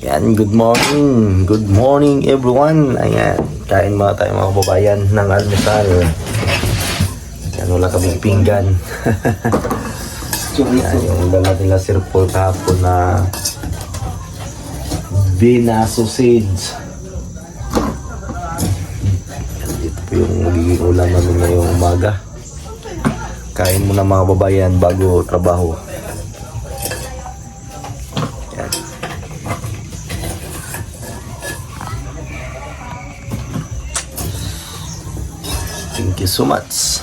Yan, good morning. Good morning everyone. Ayan, kain mga tayo mga kababayan ng almusal. Yan, wala kaming pinggan. Yan, yung dala nila Sir Paul kahapon na Vienna sausage. Yan, dito po yung magiging ulam namin ngayong umaga. Kain muna mga kababayan bago trabaho. Yan. Thank you so much.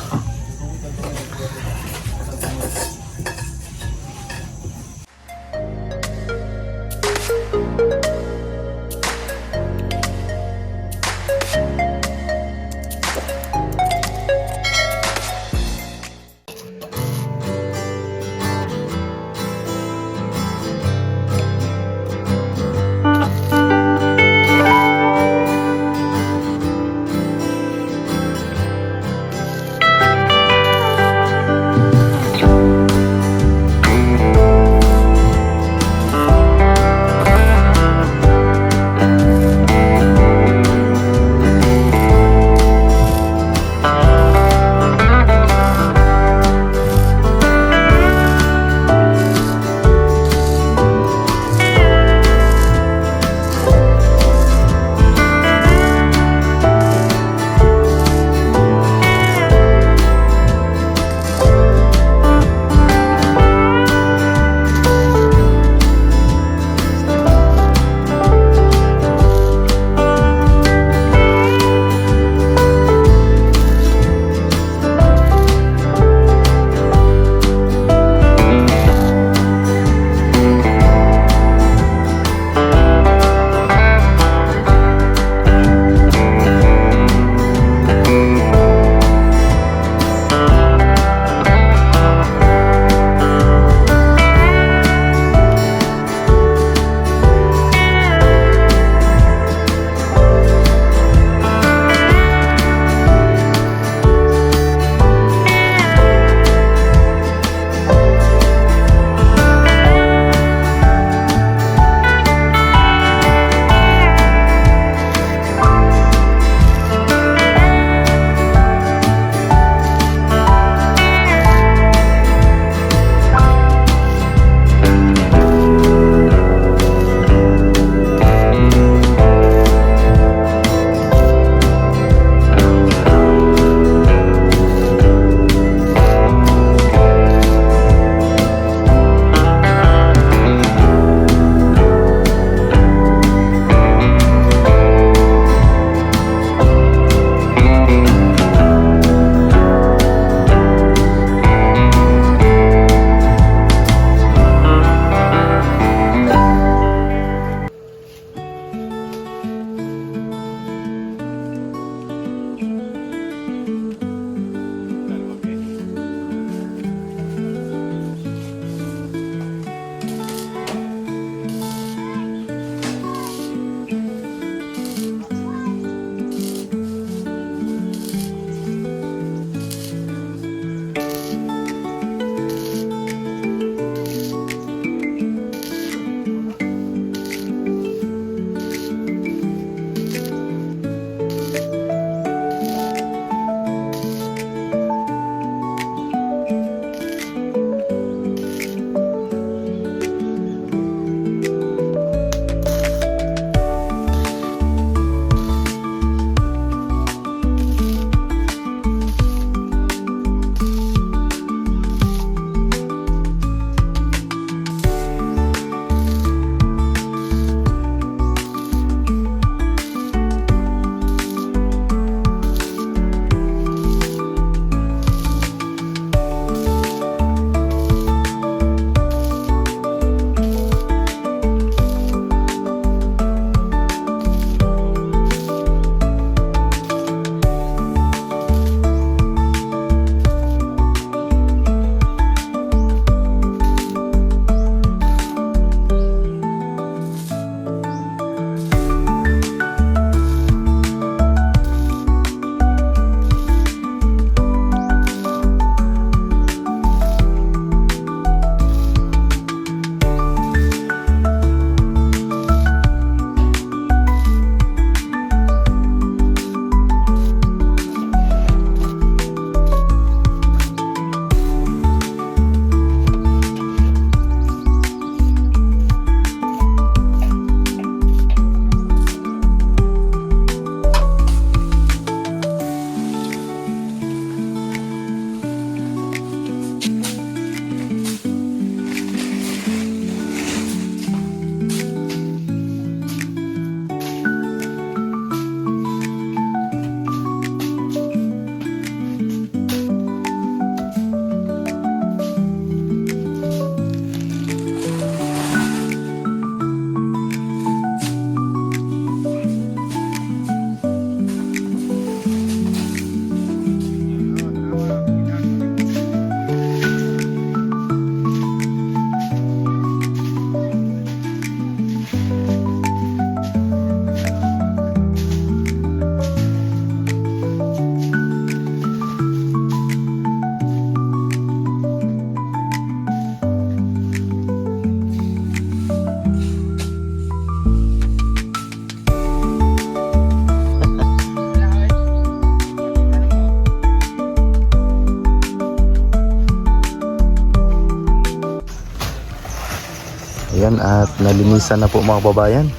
Ayan, at nalinisan na po mga kababayan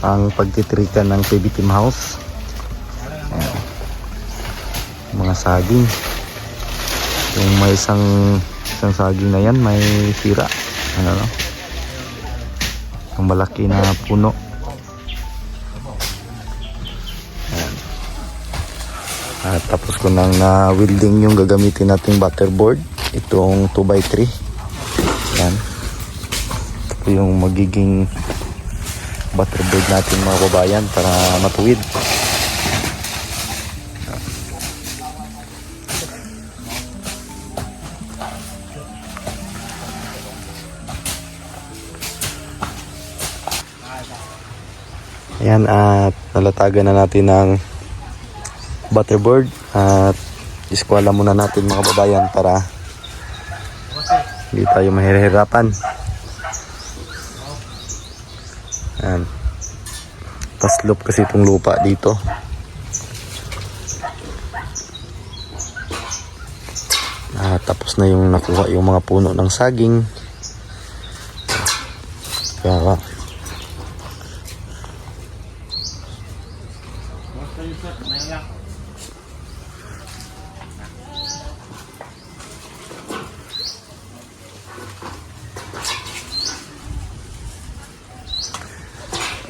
ang pagtitrikan ng PB Team House. Ayan. Mga saging. Yung may isang saging na yan, may tira. Ano no? Ang malaki na puno. Ayan. At tapos ko nang na-welding yung gagamitin nating butterboard. Itong 2x3. Ayan. Ito yung magiging butterboard natin mga kababayan para matuwid. Ayan, at nalatagan na natin ng butterboard at iskwala muna natin mga kababayan para hindi tayo mahihirapan. Ayan. Paslop kasi itong lupa dito. Tapos na yung nakuha yung mga puno ng saging. Kaya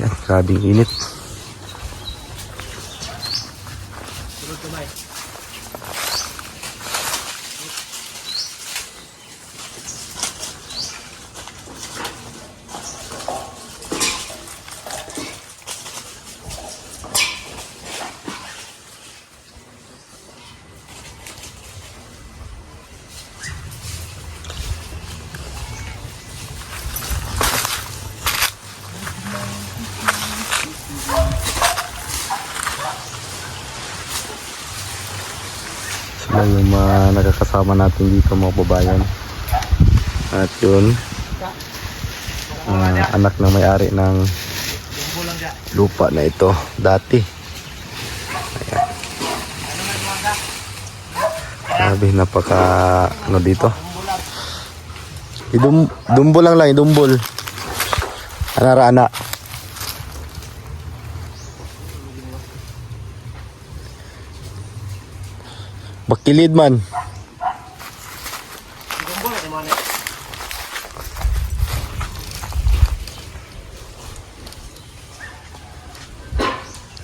yan, grabing init. Sila yung mga nakakasama natin dito mga babayan. At yun, anak na may-ari ng lupa na ito dati. Ayan. Sabi, napaka ano dito. Idumbol lang, idumbol. Ana-ana. Bakilid man.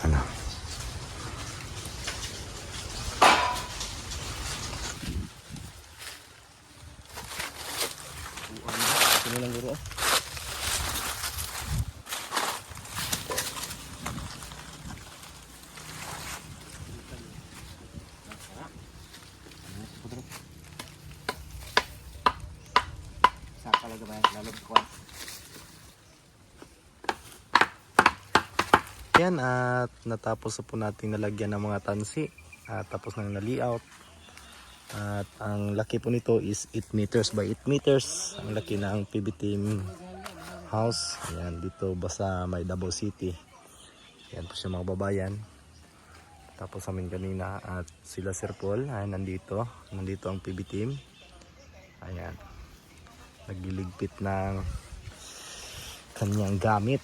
Ano? Yan, at natapos na po natin nalagyan ng mga tansi at tapos nang na-layout. At ang laki po nito is 8 meters by 8 meters. Ang laki na ang PB Team House. Ayan, dito basta may Davao City. Yan po siya mga babayan. Tapos amin kanina at sila Sir Paul ay nandito ang PB Team. Ayan, nagliligpit ng kanyang gamit.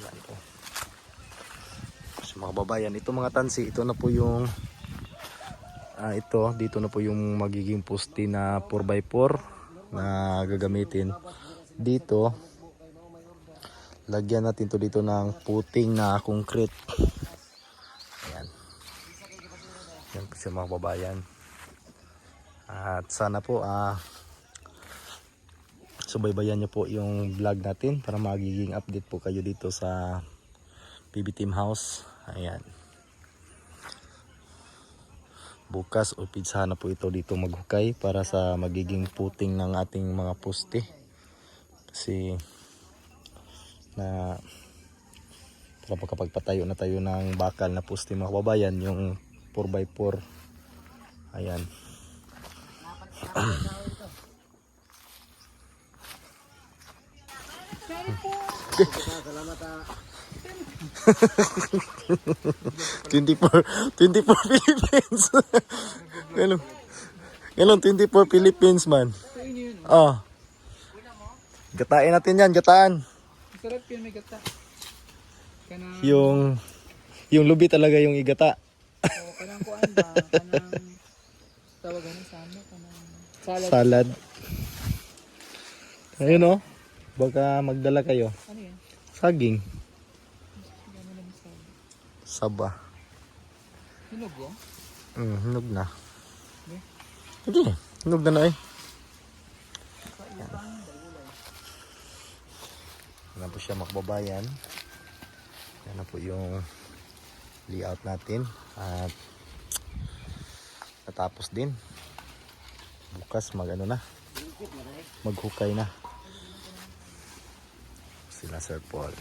Ayan po. So, mga babayan, ito mga tansi, ito na po yung dito na po yung magiging poste na 4x4 na gagamitin. Dito lagyan natin to dito ng puting na concrete. Ayan. Yan po siya mga babayan. At sana po subaybayan nyo po yung vlog natin para magiging update po kayo dito sa PB Team House. Ayan. Bukas o pizza na po ito dito maghukay para sa magiging puting ng ating mga poste. Kasi na para makapagpatayo na tayo ng bakal na poste mga kababayan, yung 4x4. Ayan. Salamat 24 Philippines. Ganun 24 Philippines man. Gatain natin yan, gataan. Sarap yun, may gata. Kanang, Yung lubi talaga yung igata. o kanang kuan ba? Kanang, tawag ano sa ano? Kanang salad. Salad. Ayun oh. Baka magdala kayo. Ano yan? Saging. Gano'n lang salad. Saba. Hinog yan? Hinog na. Okay. Sige, hinog na eh. Yan po siya mga kababayan. Yan na po yung layout natin. At natapos din. Bukas maghukay na. Sila Sir Paul.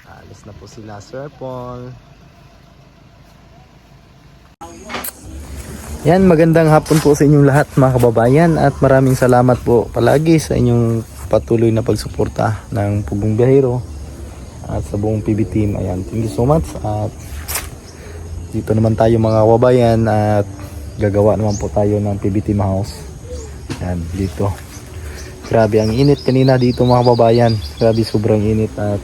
Alis na po sila Sir Paul. Yan, magandang hapon po sa inyong lahat mga kababayan at maraming salamat po palagi sa inyong patuloy na pagsuporta ng Pugong Biyahero at sa buong PB team. Ayan, thank you so much. At dito naman tayo mga kababayan at gagawa naman po tayo ng PB team house. Ayan, dito. Grabe ang init kanina dito mga kababayan. Grabe, sobrang init at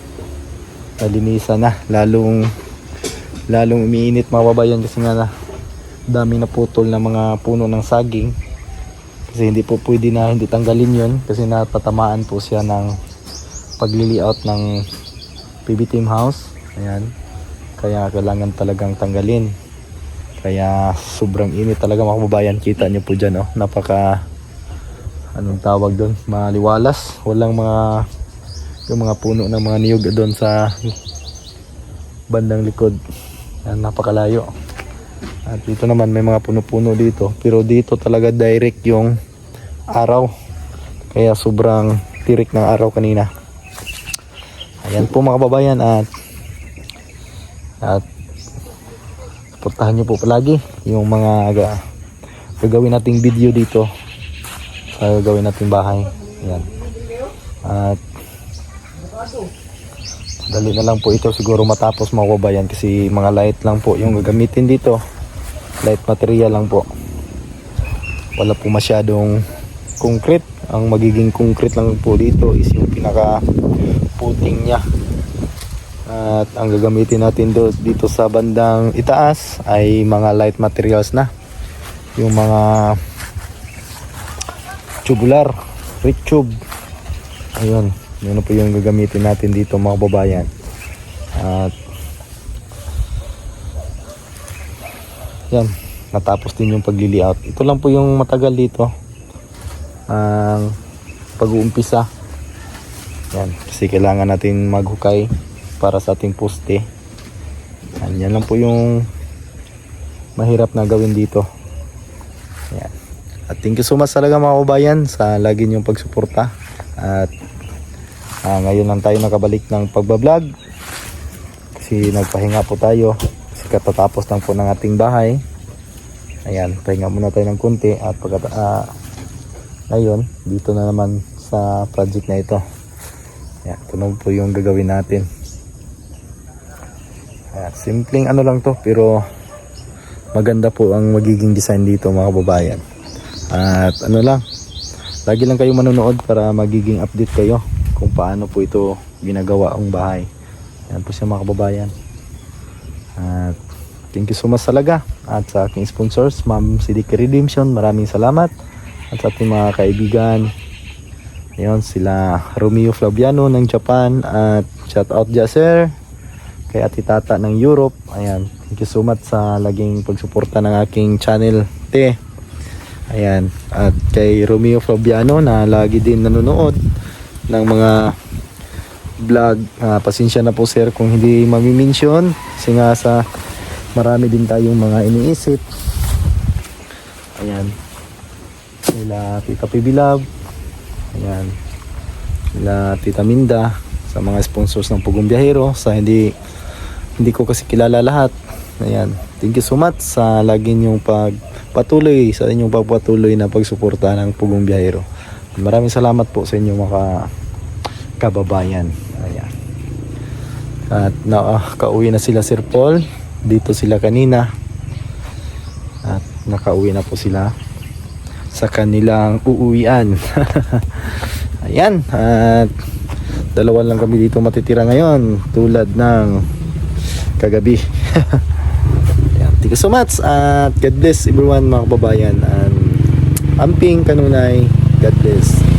nalinisan na. Lalong umiinit mga kababayan kasi nga daming naputol na mga puno ng saging. Kasi hindi po pwede na hindi tanggalin yun kasi natatamaan po siya ng pagli-layout ng PB team house. Ayan. Kaya kailangan talagang tanggalin. Kaya sobrang init talaga mga kababayan. Kita nyo po dyan, oh. Napaka anong tawag doon? Maliwalas. Walang yung mga puno ng mga niyog doon sa bandang likod. Ayan, napakalayo. At dito naman may mga puno-puno dito. Pero dito talaga direct yung araw. Kaya sobrang tirik ng araw kanina. Ayan po mga kababayan. At suportahan nyo po palagi yung mga gagawin nating video dito sa gagawin nating bahay. Ayan. At dali na lang po ito siguro matapos mga kababayan kasi mga light lang po yung gagamitin dito. Light material lang po. Wala po masyadong concrete. Ang magiging concrete lang po dito is yung pinaka puting niya. At ang gagamitin natin dito sa bandang itaas ay mga light materials na. Yung mga tubular, brick tube. Ayun, yun po yung gagamitin natin dito mga kababayan. At yan, natapos din yung pagli-layout. Ito lang po yung matagal dito. Ang pag-uumpisa. Yan, kasi kailangan natin maghukay para sa ating poste. Yan lang po yung mahirap na gawin dito. Yan. At thank you so much talaga mga kababayan sa lagi niyong pagsuporta. At ngayon lang tayo nakabalik ng pagbablog. Kasi nagpahinga po tayo. Kasi katatapos lang po ng ating bahay. Ayan, pahinga muna tayo ng kunti. At ngayon, dito na naman sa project na ito. Ayan, ito na po yung gagawin natin. Ayan, simpleng ano lang to, pero maganda po ang magiging design dito mga kababayan. At ano lang, lagi lang kayo manonood para magiging update kayo kung paano po ito ginagawa ang bahay. Ayan po siya mga kababayan. At thank you so much talaga. At sa aking sponsors, Ma'am Sidiki Redemption, maraming salamat. At sa ating mga kaibigan, ayun, sila Romeo Flaviano ng Japan. At shout out dyan sir kay Ate Tata ng Europe. Ayan, thank you so much sa laging pagsuporta ng aking channel te. Ayan, at kay Romeo Flaviano na lagi din nanonood ng mga vlog. Pasensya na po sir kung hindi mami-mention kasi nga sa marami din tayong mga iniisip. Ayan, nila Tita Pibilab. Ayan, nila Tita Minda, sa mga sponsors ng Pugong Biyahero, sa hindi ko kasi kilala lahat. Ayan, thank you so much sa lagi niyong pagpatuloy sa inyong pagpatuloy na pagsuporta ng Pugong Biyahero. Maraming salamat po sa inyong mga kababayan. Ayan. At kauwi na sila Sir Paul. Dito sila kanina. At nakauwi na po sila sa kanilang uuwian. Ayan, at dalawa lang kami dito matitira ngayon tulad ng kagabi. Ayan, thank you so much at God bless everyone mga kababayan, and amping kanunay, God bless.